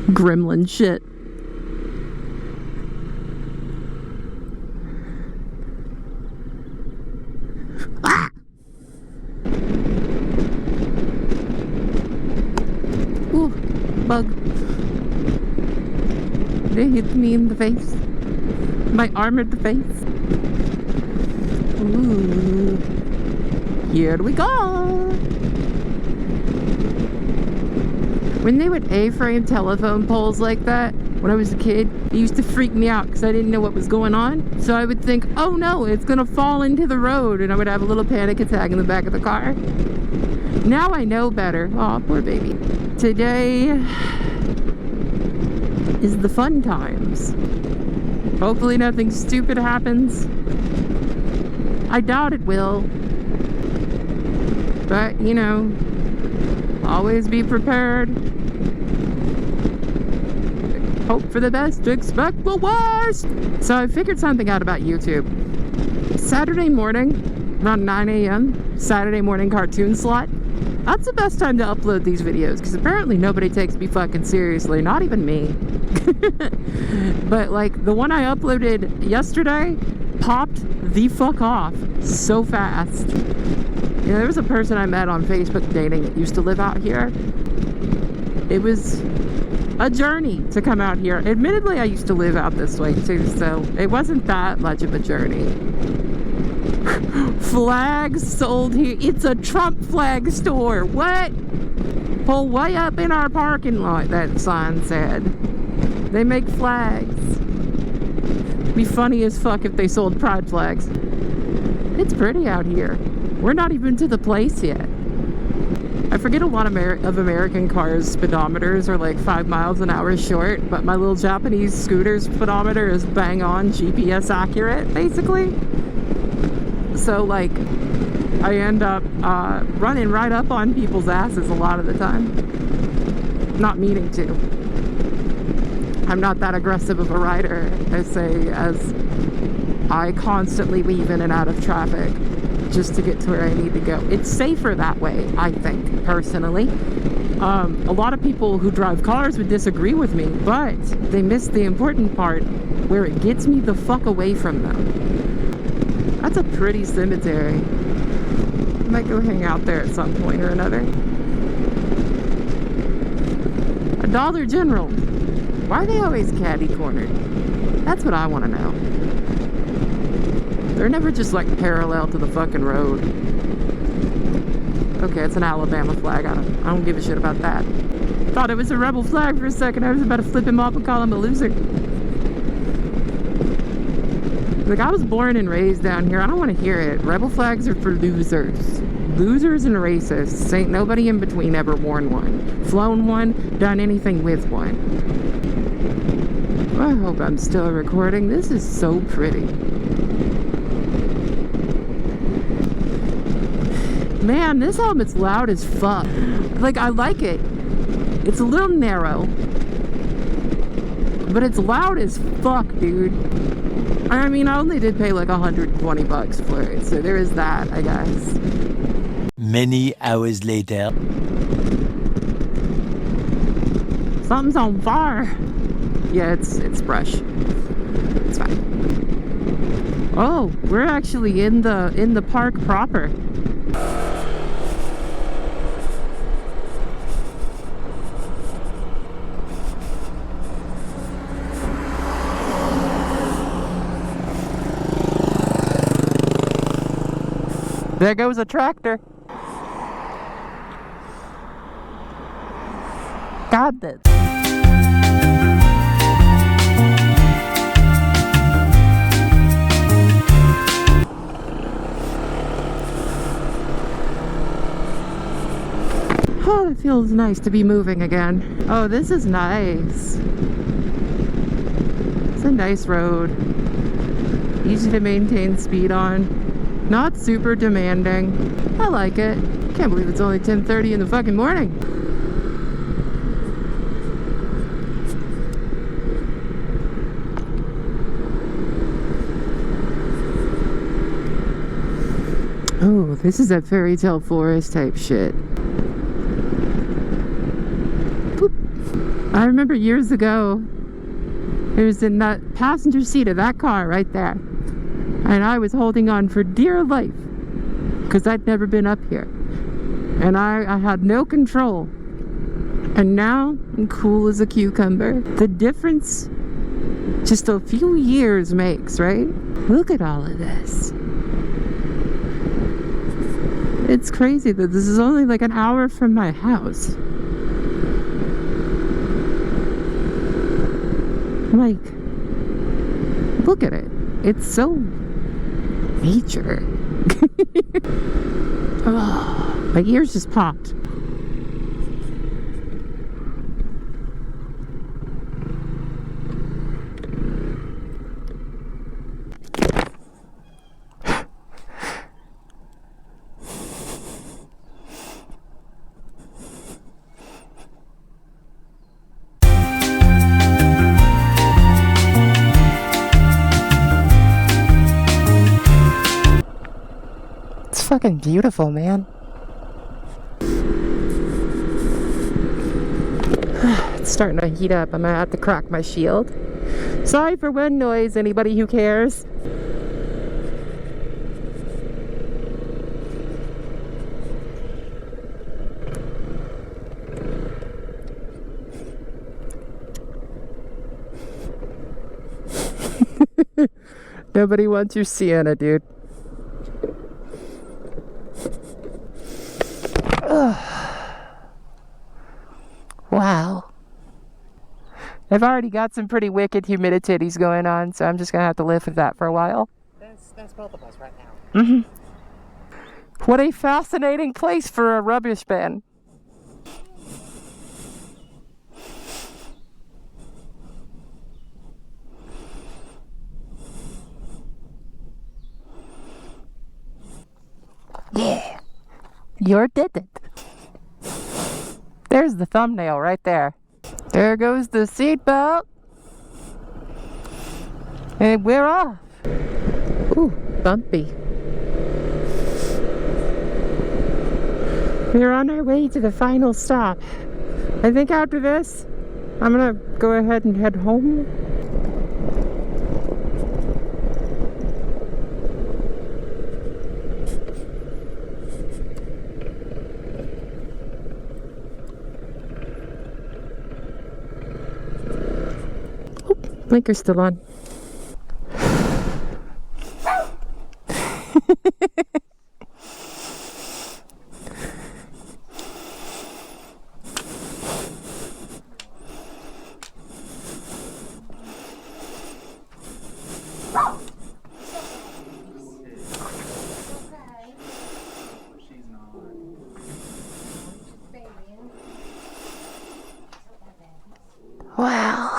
Gremlin shit. Ah! Ooh, bug. They hit me in the face. My arm at the face. Ooh. Here we go. When they would A-frame telephone poles like that, when I was a kid, it used to freak me out because I didn't know what was going on. So I would think, oh no, it's gonna fall into the road, and I would have a little panic attack in the back of the car. Now I know better. Aw, poor baby. Today is the fun times. Hopefully nothing stupid happens. I doubt it will. But, you know, always be prepared. Hope for the best, expect the worst. So I figured something out about YouTube. Saturday morning, around 9 a.m., Saturday morning cartoon slot. That's the best time to upload these videos, because apparently nobody takes me fucking seriously, not even me. But like the one I uploaded yesterday popped the fuck off so fast. You know, there was a person I met on Facebook dating that used to live out here. It was a journey to come out here. Admittedly, I used to live out this way too, so it wasn't that much of a journey. Flags sold here. It's a Trump flag store. What? Pull way up in our parking lot, that sign said. They make flags. Be funny as fuck if they sold pride flags. It's pretty out here. We're not even to the place yet. I forget a lot of American cars' speedometers are like 5 miles an hour short, but my little Japanese scooter's speedometer is bang on GPS accurate, basically. So like, I end up running right up on people's asses a lot of the time. Not meaning to. I'm not that aggressive of a rider, as I constantly weave in and out of traffic just to get to where I need to go. It's safer that way, I think, personally. A lot of people who drive cars would disagree with me, but they miss the important part where it gets me the fuck away from them. That's a pretty cemetery. I might go hang out there at some point or another. A Dollar General. Why are they always catty-cornered? That's what I want to know. They're never just like parallel to the fucking road. Okay, it's an Alabama flag. I don't give a shit about that. Thought it was a rebel flag for a second. I was about to flip him off and call him a loser. Like, I was born and raised down here. I don't want to hear it. Rebel flags are for losers. Losers and racists. Ain't nobody in between ever worn one. Flown one, done anything with one. I hope I'm still recording. This is so pretty. Man, this helmet's loud as fuck. Like, I like it. It's a little narrow. But it's loud as fuck, dude. I mean, I only did pay like $120 for it, so there is that, I guess. Many hours later. Something's on fire. Yeah, it's brush. It's fine. Oh, we're actually in the park proper. There goes a tractor. God, this. Oh, it feels nice to be moving again. Oh, this is nice. It's a nice road. Easy to maintain speed on. Not super demanding. I like it. Can't believe it's only 10:30 in the fucking morning. Oh, this is that fairy tale forest type shit. Boop. I remember years ago, it was in that passenger seat of that car right there. And I was holding on for dear life because I'd never been up here. And I had no control. And now I'm cool as a cucumber. The difference just a few years makes, right? Look at all of this. It's crazy that this is only like an hour from my house. Like, look at it. It's so nature. Oh, my ears just popped. Fucking beautiful, man. It's starting to heat up. I'm gonna have to crack my shield. Sorry for wind noise, anybody who cares. Nobody wants your Sienna, dude. Wow. I've already got some pretty wicked humidities going on, so I'm just gonna have to live with that for a while. That's both of us right now. Mm-hmm. What a fascinating place for a rubbish bin. Yeah. You did it. There's the thumbnail right there. There goes the seatbelt. And we're off. Ooh, bumpy. We're on our way to the final stop. I think after this, I'm gonna go ahead and head home. Blinker's still on. Wow.